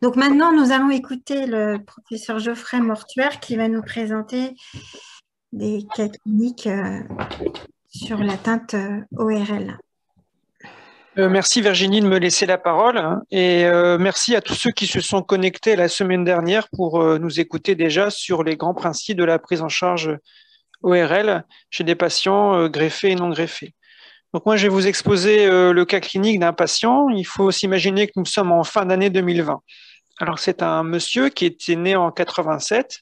Donc maintenant, nous allons écouter le professeur Geoffrey Mortuaire qui va nous présenter des cas cliniques sur l'atteinte ORL. Merci Virginie de me laisser la parole et merci à tous ceux qui se sont connectés la semaine dernière pour nous écouter déjà sur les grands principes de la prise en charge ORL chez des patients greffés et non greffés. Donc moi je vais vous exposer le cas clinique d'un patient. Il faut s'imaginer que nous sommes en fin d'année 2020. Alors c'est un monsieur qui était né en 87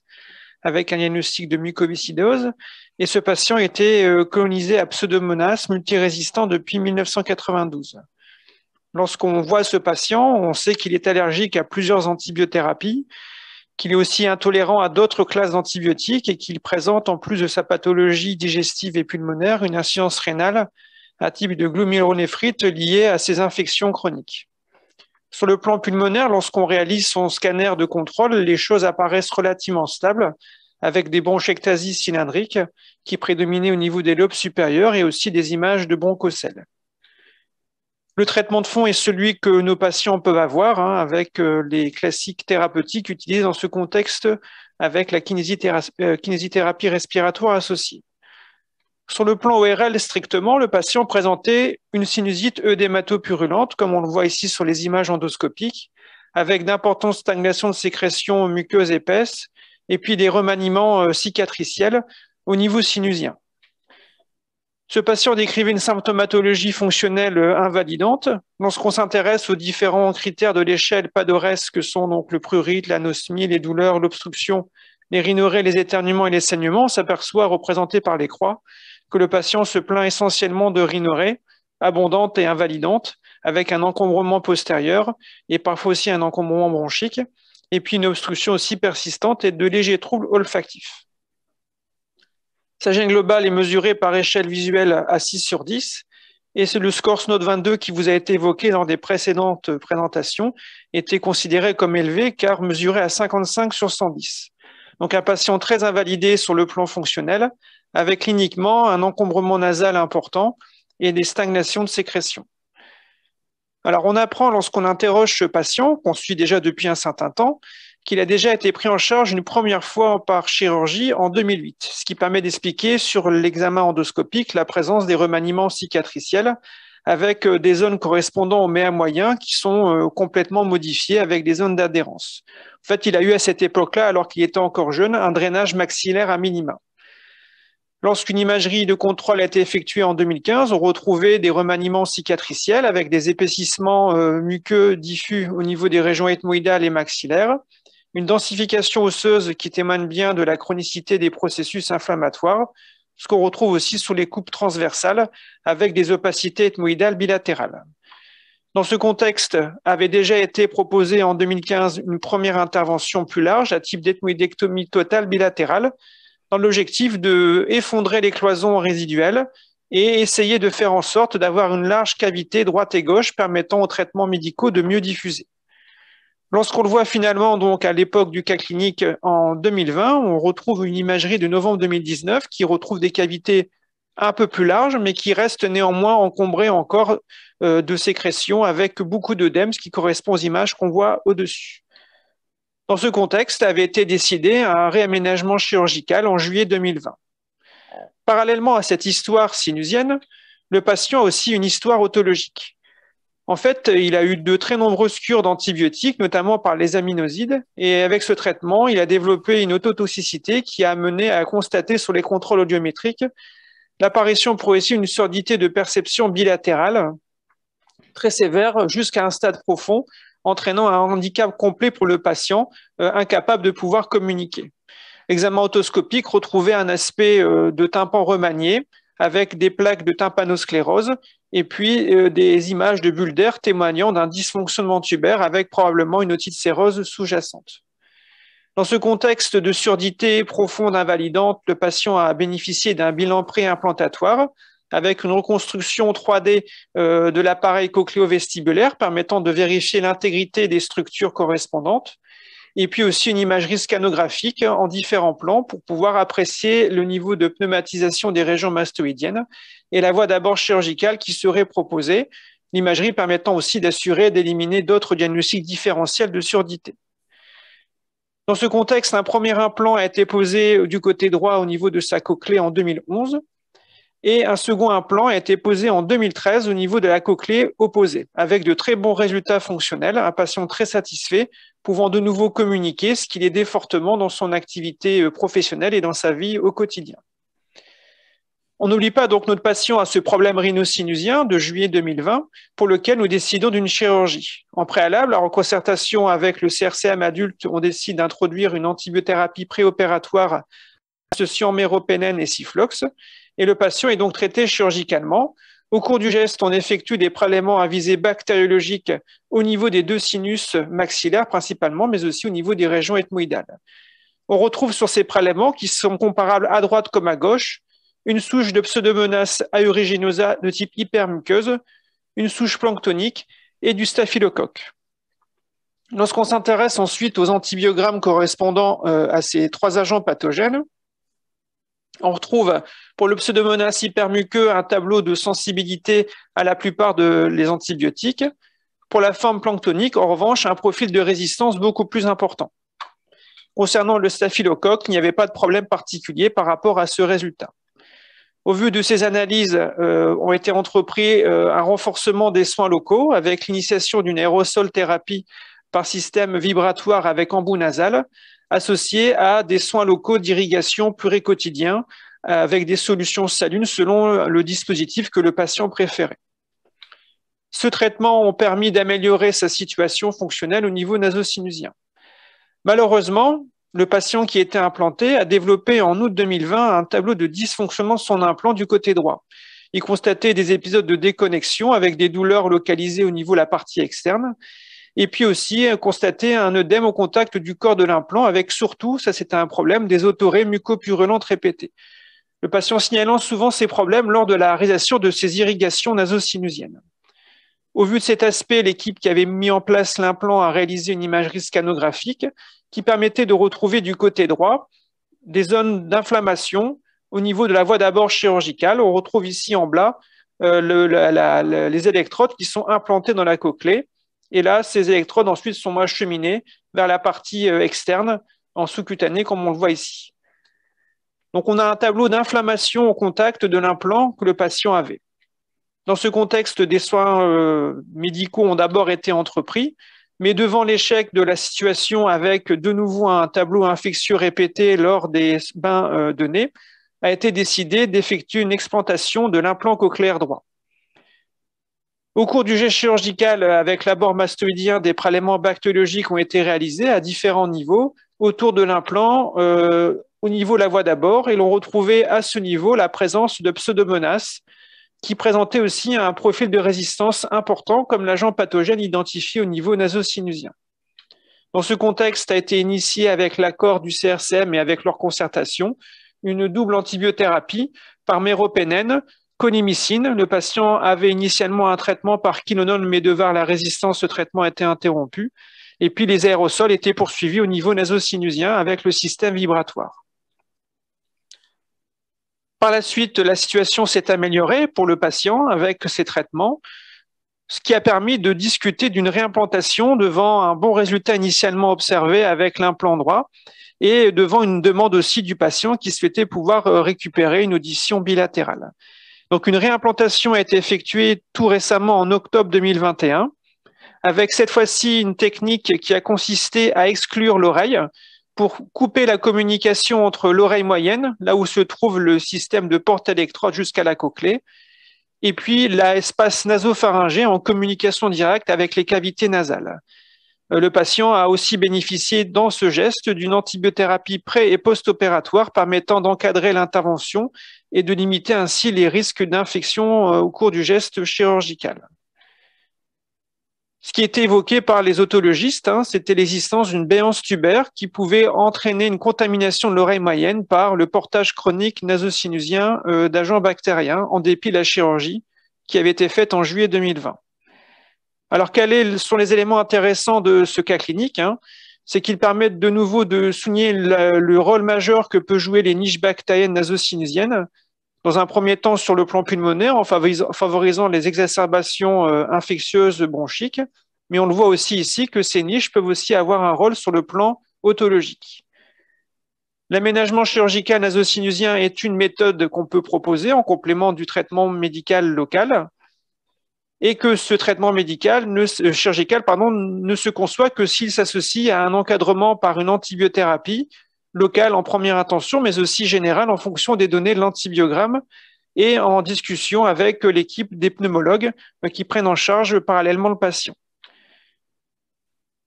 avec un diagnostic de mucoviscidose et ce patient était colonisé à Pseudomonas multirésistant depuis 1992. Lorsqu'on voit ce patient, on sait qu'il est allergique à plusieurs antibiothérapies, qu'il est aussi intolérant à d'autres classes d'antibiotiques et qu'il présente, en plus de sa pathologie digestive et pulmonaire, une insuffisance rénale à type de glomérulonéphrite liée à ses infections chroniques. Sur le plan pulmonaire, lorsqu'on réalise son scanner de contrôle, les choses apparaissent relativement stables, avec des bronchectasies cylindriques qui prédominaient au niveau des lobes supérieurs et aussi des images de bronchocèles. Le traitement de fond est celui que nos patients peuvent avoir, avec les classiques thérapeutiques utilisés dans ce contexte avec la kinésithérapie respiratoire associée. Sur le plan ORL strictement, le patient présentait une sinusite œdémato-purulente, comme on le voit ici sur les images endoscopiques, avec d'importantes stagnations de sécrétions muqueuses épaisses, et puis des remaniements cicatriciels au niveau sinusien. Ce patient décrivait une symptomatologie fonctionnelle invalidante. Lorsqu'on s'intéresse aux différents critères de l'échelle PADORES, que sont donc le prurite, l'anosmie, les douleurs, l'obstruction, les rhinorrhées, les éternuements et les saignements, on s'aperçoit, représenté par les croix, que le patient se plaint essentiellement de rhinorrhées abondantes et invalidantes, avec un encombrement postérieur et parfois aussi un encombrement bronchique, et puis une obstruction aussi persistante et de légers troubles olfactifs. Sa gêne globale est mesurée par échelle visuelle à 6 sur 10, et le score SNOT 22 qui vous a été évoqué dans des précédentes présentations était considéré comme élevé car mesuré à 55 sur 110. Donc un patient très invalidé sur le plan fonctionnel, avec cliniquement un encombrement nasal important et des stagnations de sécrétion. Alors on apprend lorsqu'on interroge ce patient, qu'on suit déjà depuis un certain temps, qu'il a déjà été pris en charge une première fois par chirurgie en 2008, ce qui permet d'expliquer sur l'examen endoscopique la présence des remaniements cicatriciels avec des zones correspondant au méa moyen qui sont complètement modifiées avec des zones d'adhérence. En fait, il a eu à cette époque-là, alors qu'il était encore jeune, un drainage maxillaire à minima. Lorsqu'une imagerie de contrôle a été effectuée en 2015, on retrouvait des remaniements cicatriciels avec des épaississements muqueux diffus au niveau des régions ethmoïdales et maxillaires, une densification osseuse qui témoigne bien de la chronicité des processus inflammatoires, ce qu'on retrouve aussi sous les coupes transversales avec des opacités ethmoïdales bilatérales. Dans ce contexte, avait déjà été proposée en 2015 une première intervention plus large à type d'ethmoïdectomie totale bilatérale, dans l'objectif d'effondrer les cloisons résiduelles et essayer de faire en sorte d'avoir une large cavité droite et gauche permettant aux traitements médicaux de mieux diffuser. Lorsqu'on le voit finalement donc à l'époque du cas clinique en 2020, on retrouve une imagerie de novembre 2019 qui retrouve des cavités un peu plus larges, mais qui restent néanmoins encombrées encore de sécrétions avec beaucoup d'œdème, ce qui correspond aux images qu'on voit au-dessus. Dans ce contexte, avait été décidé un réaménagement chirurgical en juillet 2020. Parallèlement à cette histoire sinusienne, le patient a aussi une histoire otologique. En fait, il a eu de très nombreuses cures d'antibiotiques, notamment par les aminosides, et avec ce traitement, il a développé une ototoxicité qui a amené à constater sur les contrôles audiométriques l'apparition progressive d'une surdité de perception bilatérale très sévère jusqu'à un stade profond, entraînant un handicap complet pour le patient, incapable de pouvoir communiquer. L'examen otoscopique retrouvait un aspect de tympan remanié avec des plaques de tympanosclérose et puis des images de bulles d'air témoignant d'un dysfonctionnement tubaire avec probablement une otite sérose sous-jacente. Dans ce contexte de surdité profonde invalidante, le patient a bénéficié d'un bilan préimplantatoire avec une reconstruction 3D de l'appareil cochléo-vestibulaire permettant de vérifier l'intégrité des structures correspondantes, et puis aussi une imagerie scanographique en différents plans pour pouvoir apprécier le niveau de pneumatisation des régions mastoïdiennes et la voie d'abord chirurgicale qui serait proposée, l'imagerie permettant aussi d'assurer d'éliminer d'autres diagnostics différentiels de surdité. Dans ce contexte, un premier implant a été posé du côté droit au niveau de sa cochlée en 2011 et un second implant a été posé en 2013 au niveau de la cochlée opposée, avec de très bons résultats fonctionnels, un patient très satisfait, pouvant de nouveau communiquer, ce qui l'aidait fortement dans son activité professionnelle et dans sa vie au quotidien. On n'oublie pas donc notre patient à ce problème rhino-sinusien de juillet 2020, pour lequel nous décidons d'une chirurgie. En préalable, en concertation avec le CRCM adulte, on décide d'introduire une antibiothérapie préopératoire associant méropenem et Ciflox, et le patient est donc traité chirurgicalement. Au cours du geste, on effectue des prélèvements à visée bactériologique au niveau des deux sinus maxillaires principalement, mais aussi au niveau des régions ethmoïdales. On retrouve sur ces prélèvements, qui sont comparables à droite comme à gauche, une souche de Pseudomonas aeruginosa de type hypermuqueuse, une souche planctonique et du staphylocoque. Lorsqu'on s'intéresse ensuite aux antibiogrammes correspondant à ces trois agents pathogènes, on retrouve pour le Pseudomonas hypermuqueux un tableau de sensibilité à la plupart des antibiotiques. Pour la forme planctonique, en revanche, un profil de résistance beaucoup plus important. Concernant le staphylocoque, il n'y avait pas de problème particulier par rapport à ce résultat. Au vu de ces analyses, ont été entrepris un renforcement des soins locaux avec l'initiation d'une aérosol thérapie par système vibratoire avec embout nasal, associé à des soins locaux d'irrigation pluriquotidiens avec des solutions salines selon le dispositif que le patient préférait. Ce traitement a permis d'améliorer sa situation fonctionnelle au niveau nasosinusien. Malheureusement, le patient qui était implanté a développé en août 2020 un tableau de dysfonctionnement de son implant du côté droit. Il constatait des épisodes de déconnexion avec des douleurs localisées au niveau de la partie externe, et puis aussi constater un œdème au contact du corps de l'implant avec surtout, ça c'était un problème, des autorrhées mucopurulentes répétées. Le patient signalant souvent ces problèmes lors de la réalisation de ces irrigations nasosinusiennes. Au vu de cet aspect, l'équipe qui avait mis en place l'implant a réalisé une imagerie scanographique qui permettait de retrouver du côté droit des zones d'inflammation au niveau de la voie d'abord chirurgicale. On retrouve ici en bas les électrodes qui sont implantées dans la cochlée. Et là, ces électrodes ensuite sont acheminées vers la partie externe en sous-cutanée, comme on le voit ici. Donc, on a un tableau d'inflammation au contact de l'implant que le patient avait. Dans ce contexte, des soins médicaux ont d'abord été entrepris, mais devant l'échec de la situation avec de nouveau un tableau infectieux répété lors des bains de nez, a été décidé d'effectuer une explantation de l'implant cochléaire droit. Au cours du geste chirurgical avec l'abord mastoïdien, des prélèvements bactériologiques ont été réalisés à différents niveaux autour de l'implant, au niveau de la voie d'abord, et l'on retrouvait à ce niveau la présence de Pseudomonas, qui présentait aussi un profil de résistance important comme l'agent pathogène identifié au niveau nasosinusien. Dans ce contexte, a été initié avec l'accord du CRCM et avec leur concertation une double antibiothérapie par méropenem, conimicine. Le patient avait initialement un traitement par quinolone, mais de par la résistance, ce traitement a été interrompu. Et puis les aérosols étaient poursuivis au niveau nasosinusien avec le système vibratoire. Par la suite, la situation s'est améliorée pour le patient avec ces traitements, ce qui a permis de discuter d'une réimplantation devant un bon résultat initialement observé avec l'implant droit et devant une demande aussi du patient qui souhaitait pouvoir récupérer une audition bilatérale. Donc une réimplantation a été effectuée tout récemment en octobre 2021 avec cette fois-ci une technique qui a consisté à exclure l'oreille pour couper la communication entre l'oreille moyenne, là où se trouve le système de porte-électrode jusqu'à la cochlée, et puis l'espace nasopharyngé en communication directe avec les cavités nasales. Le patient a aussi bénéficié dans ce geste d'une antibiothérapie pré- et post-opératoire permettant d'encadrer l'intervention et de limiter ainsi les risques d'infection au cours du geste chirurgical. Ce qui était évoqué par les otologistes, c'était l'existence d'une béance tubaire qui pouvait entraîner une contamination de l'oreille moyenne par le portage chronique nasosinusien d'agents bactériens en dépit de la chirurgie qui avait été faite en juillet 2020. Alors, quels sont les éléments intéressants de ce cas clinique? C'est qu'ils permettent de nouveau de souligner le rôle majeur que peut jouer les niches bactériennes nasosinusiennes Dans un premier temps, sur le plan pulmonaire, en favorisant les exacerbations infectieuses bronchiques, mais on le voit aussi ici que ces niches peuvent aussi avoir un rôle sur le plan otologique. L'aménagement chirurgical nasosinusien est une méthode qu'on peut proposer en complément du traitement médical local et que ce traitement chirurgical ne se conçoit que s'il s'associe à un encadrement par une antibiothérapie locale en première intention, mais aussi générale en fonction des données de l'antibiogramme et en discussion avec l'équipe des pneumologues qui prennent en charge parallèlement le patient.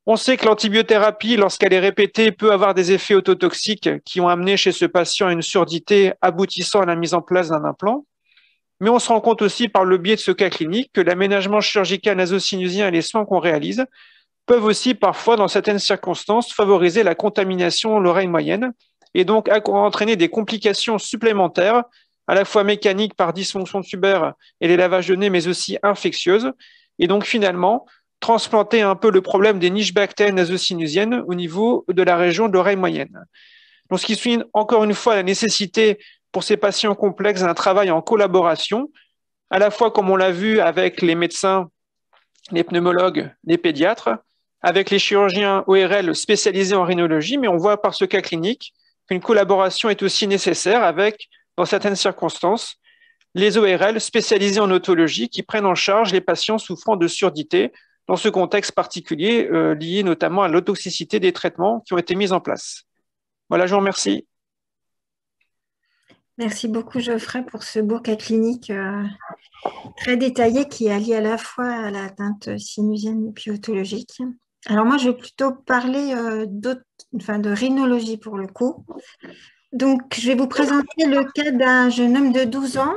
On sait que l'antibiothérapie, lorsqu'elle est répétée, peut avoir des effets ototoxiques qui ont amené chez ce patient une surdité aboutissant à la mise en place d'un implant. Mais on se rend compte aussi par le biais de ce cas clinique que l'aménagement chirurgical nasosinusien et les soins qu'on réalise peuvent aussi parfois, dans certaines circonstances, favoriser la contamination de l'oreille moyenne et donc entraîner des complications supplémentaires, à la fois mécaniques par dysfonction tubaire et les lavages de nez, mais aussi infectieuses. Et donc finalement, transplanter un peu le problème des niches bactériennes nasosinusiennes au niveau de la région de l'oreille moyenne. Donc, ce qui souligne encore une fois la nécessité pour ces patients complexes d'un travail en collaboration, à la fois comme on l'a vu avec les médecins, les pneumologues, les pédiatres, avec les chirurgiens ORL spécialisés en rhinologie, mais on voit par ce cas clinique qu'une collaboration est aussi nécessaire avec, dans certaines circonstances, les ORL spécialisés en otologie qui prennent en charge les patients souffrant de surdité dans ce contexte particulier lié notamment à l'autoxicité des traitements qui ont été mis en place. Voilà, je vous remercie. Merci beaucoup Geoffrey pour ce beau cas clinique très détaillé qui allie à la fois à l'atteinte sinusienne et puis otologique. Alors moi, je vais plutôt parler de rhinologie pour le coup. Donc, je vais vous présenter le cas d'un jeune homme de 12 ans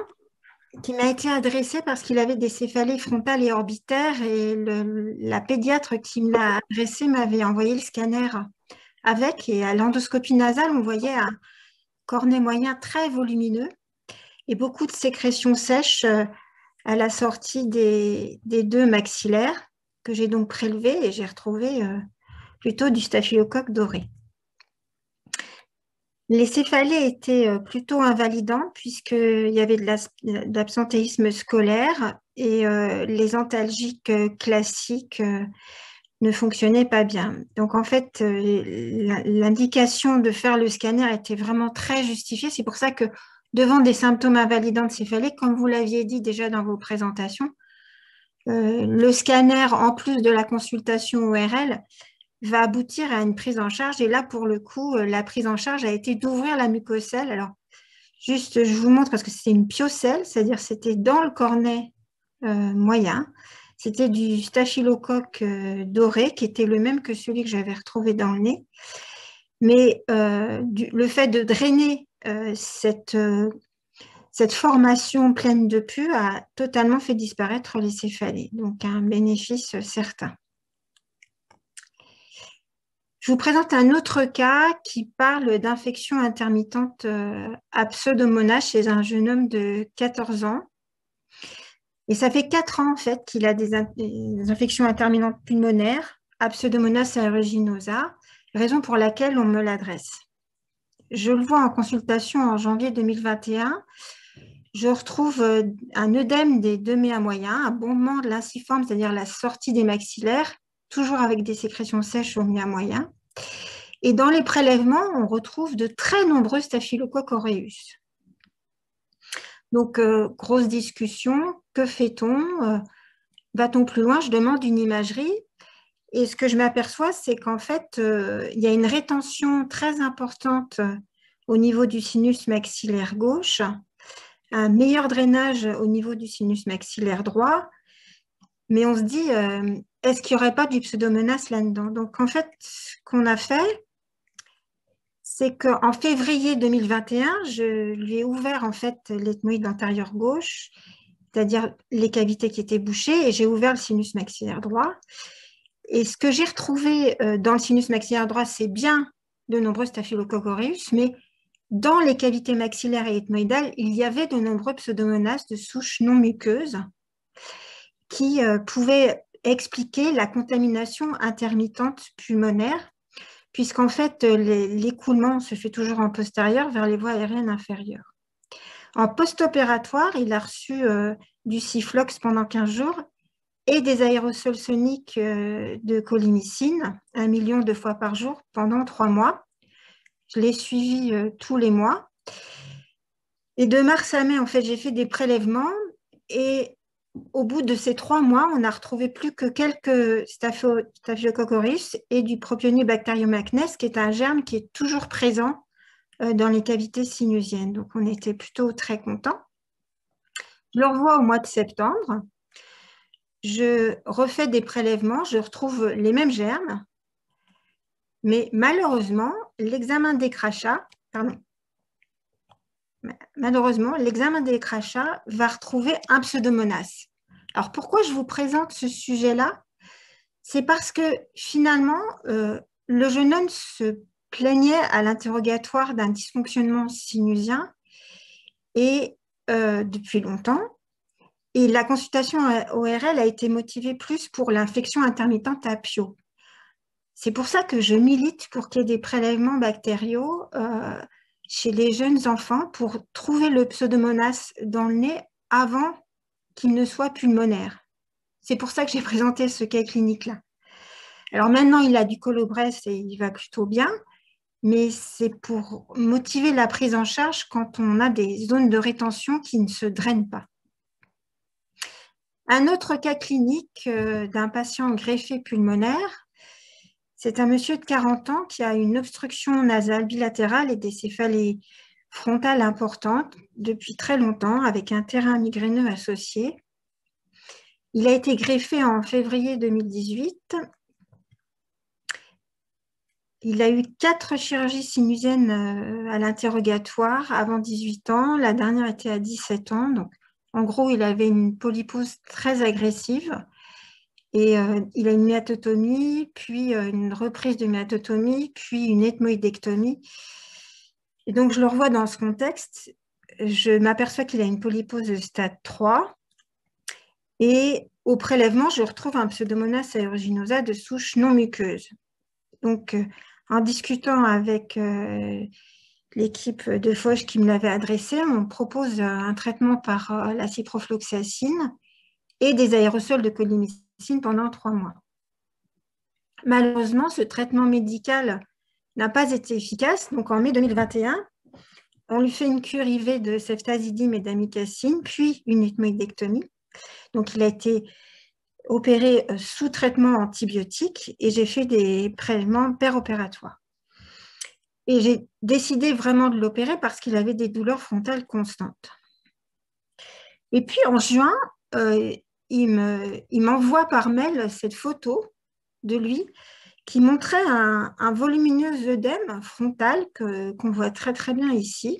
qui m'a été adressé parce qu'il avait des céphalées frontales et orbitaires et la pédiatre qui me l'a adressé m'avait envoyé le scanner avec, et à l'endoscopie nasale, on voyait un cornet moyen très volumineux et beaucoup de sécrétions sèches à la sortie des deux maxillaires que j'ai donc prélevées et j'ai retrouvé plutôt du staphylocoque doré. Les céphalées étaient plutôt invalidants puisqu'il y avait de l'absentéisme scolaire et les antalgiques classiques ne fonctionnaient pas bien. Donc en fait, l'indication de faire le scanner était vraiment très justifiée. C'est pour ça que devant des symptômes invalidants de céphalée, comme vous l'aviez dit déjà dans vos présentations, le scanner, en plus de la consultation ORL, va aboutir à une prise en charge. Et là, pour le coup, la prise en charge a été d'ouvrir la mucocèle. Alors, juste, je vous montre parce que c'était une piocèle, c'est-à-dire c'était dans le cornet moyen. C'était du staphylocoque doré qui était le même que celui que j'avais retrouvé dans le nez. Mais le fait de drainer cette formation pleine de pus a totalement fait disparaître les céphalées. Donc, un bénéfice certain. Je vous présente un autre cas qui parle d'infection intermittente à Pseudomonas chez un jeune homme de 14 ans. Et ça fait 4 ans en fait qu'il a des infections intermittentes pulmonaires à Pseudomonas aeruginosa, raison pour laquelle on me l'adresse. Je le vois en consultation en janvier 2021. Je retrouve un œdème des deux méas moyens, un bombement de l'inciforme, c'est-à-dire la sortie des maxillaires, toujours avec des sécrétions sèches au méa moyen. Et dans les prélèvements, on retrouve de très nombreux staphylocoques aureus. Donc, grosse discussion, que fait-on? Va-t-on plus loin? Je demande une imagerie. Et ce que je m'aperçois, c'est qu'en fait, il y a une rétention très importante au niveau du sinus maxillaire gauche, un meilleur drainage au niveau du sinus maxillaire droit, mais on se dit, est-ce qu'il n'y aurait pas du pseudomonas là-dedans? Donc, en fait, ce qu'on a fait, c'est qu'en février 2021, je lui ai ouvert en fait l'ethmoïde antérieur gauche, c'est-à-dire les cavités qui étaient bouchées, et j'ai ouvert le sinus maxillaire droit. Et ce que j'ai retrouvé dans le sinus maxillaire droit, c'est bien de nombreux staphylocoques aureus, mais dans les cavités maxillaires et ethmoïdales, il y avait de nombreux pseudomonas de souche non muqueuse qui pouvaient expliquer la contamination intermittente pulmonaire, puisqu'en fait, l'écoulement se fait toujours en postérieur vers les voies aériennes inférieures. En post-opératoire, il a reçu du Ciflox pendant 15 jours et des aérosols soniques de colimicine, 1 million de fois par jour pendant 3 mois. Je l'ai suivi tous les mois. Et de mars à mai, en fait, j'ai fait des prélèvements et au bout de ces 3 mois, on n'a retrouvé plus que quelques Staphylococcus aureus et du Propionibacterium acnes, qui est un germe qui est toujours présent dans les cavités sinusiennes. Donc, on était plutôt très contents. Je le revois au mois de septembre. Je refais des prélèvements, je retrouve les mêmes germes, mais malheureusement, l'examen des crachats va retrouver un pseudomonas. Alors, pourquoi je vous présente ce sujet-là? C'est parce que finalement, le jeune homme se plaignait à l'interrogatoire d'un dysfonctionnement sinusien et depuis longtemps. Et la consultation ORL a été motivée plus pour l'infection intermittente à Pio. C'est pour ça que je milite pour qu'il y ait des prélèvements bactériaux chez les jeunes enfants pour trouver le pseudomonas dans le nez avant qu'il ne soit pulmonaire. C'est pour ça que j'ai présenté ce cas clinique-là. Alors maintenant, il a du Colobres et il va plutôt bien, mais c'est pour motiver la prise en charge quand on a des zones de rétention qui ne se drainent pas. Un autre cas clinique d'un patient greffé pulmonaire, c'est un monsieur de 40 ans qui a une obstruction nasale bilatérale et des céphalées frontales importantes depuis très longtemps avec un terrain migraineux associé. Il a été greffé en février 2018. Il a eu 4 chirurgies sinusiennes à l'interrogatoire avant 18 ans. La dernière était à 17 ans. Donc, en gros, il avait une polypose très agressive. Et il a une myatotomie, puis une reprise de myatotomie, puis une ethmoïdectomie. Et donc, je le revois dans ce contexte. Je m'aperçois qu'il a une polypose de stade 3. Et au prélèvement, je retrouve un Pseudomonas aeruginosa de souche non muqueuse. Donc, en discutant avec l'équipe de Foch qui me l'avait adressé, on propose un traitement par la ciprofloxacine et des aérosols de colimicine pendant 3 mois. Malheureusement, ce traitement médical n'a pas été efficace. Donc, en mai 2021, on lui fait une cure IV de ceftazidime et d'amicacine, puis une ethmoïdectomie. Donc, il a été opéré sous traitement antibiotique et j'ai fait des prélèvements péropératoires. Et j'ai décidé vraiment de l'opérer parce qu'il avait des douleurs frontales constantes. Et puis, en juin, il m'envoie par mail cette photo de lui qui montrait un volumineux œdème frontal qu'on voit très très bien ici.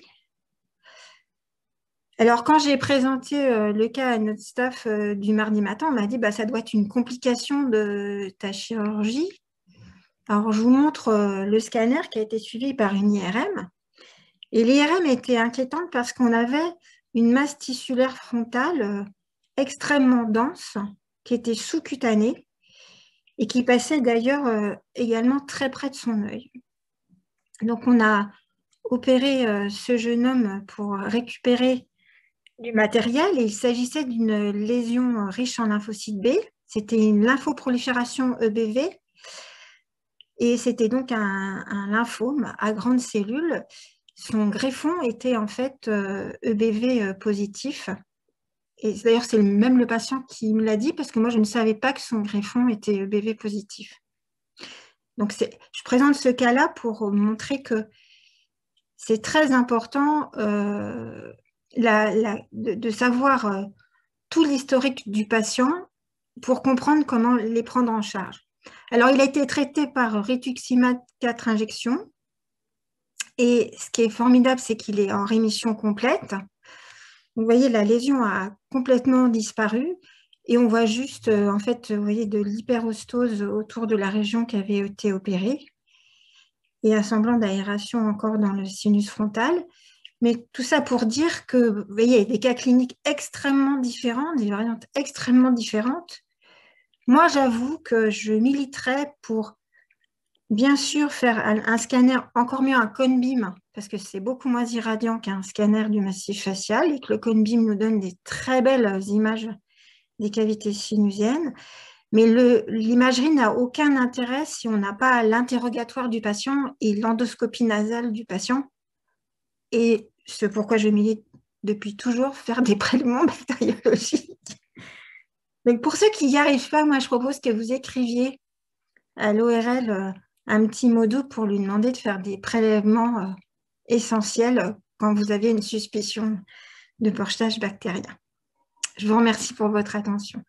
Alors, quand j'ai présenté le cas à notre staff du mardi matin, on m'a dit ça doit être une complication de ta chirurgie. Alors, je vous montre le scanner qui a été suivi par une IRM. Et l'IRM était inquiétante parce qu'on avait une masse tissulaire frontale extrêmement dense qui était sous-cutanée et qui passait d'ailleurs également très près de son œil. Donc, on a opéré ce jeune homme pour récupérer du matériel et il s'agissait d'une lésion riche en lymphocyte B. C'était une lymphoprolifération EBV et c'était donc un lymphome à grandes cellules. Son greffon était en fait EBV positif. Et d'ailleurs, c'est même le patient qui me l'a dit parce que moi, je ne savais pas que son greffon était EBV positif. Donc, je présente ce cas-là pour montrer que c'est très important de savoir tout l'historique du patient pour comprendre comment les prendre en charge. Alors, il a été traité par rituximab 4 injections. Et ce qui est formidable, c'est qu'il est en rémission complète. Vous voyez, la lésion a complètement disparu. Et on voit juste, en fait, vous voyez, de l'hyperostose autour de la région qui avait été opérée. Et un semblant d'aération encore dans le sinus frontal. Mais tout ça pour dire que, vous voyez, il y a des cas cliniques extrêmement différents, des variantes extrêmement différentes. Moi, j'avoue que je militerais pour Bien sûr, faire un scanner, encore mieux un cone beam, parce que c'est beaucoup moins irradiant qu'un scanner du massif facial et que le cone beam nous donne des très belles images des cavités sinusiennes. Mais l'imagerie n'a aucun intérêt si on n'a pas l'interrogatoire du patient et l'endoscopie nasale du patient. Et c'est pourquoi je milite depuis toujours faire des prélèvements bactériologiques. Donc pour ceux qui n'y arrivent pas, moi je propose que vous écriviez à l'ORL un petit mot doux pour lui demander de faire des prélèvements essentiels quand vous avez une suspicion de portage bactérien. Je vous remercie pour votre attention.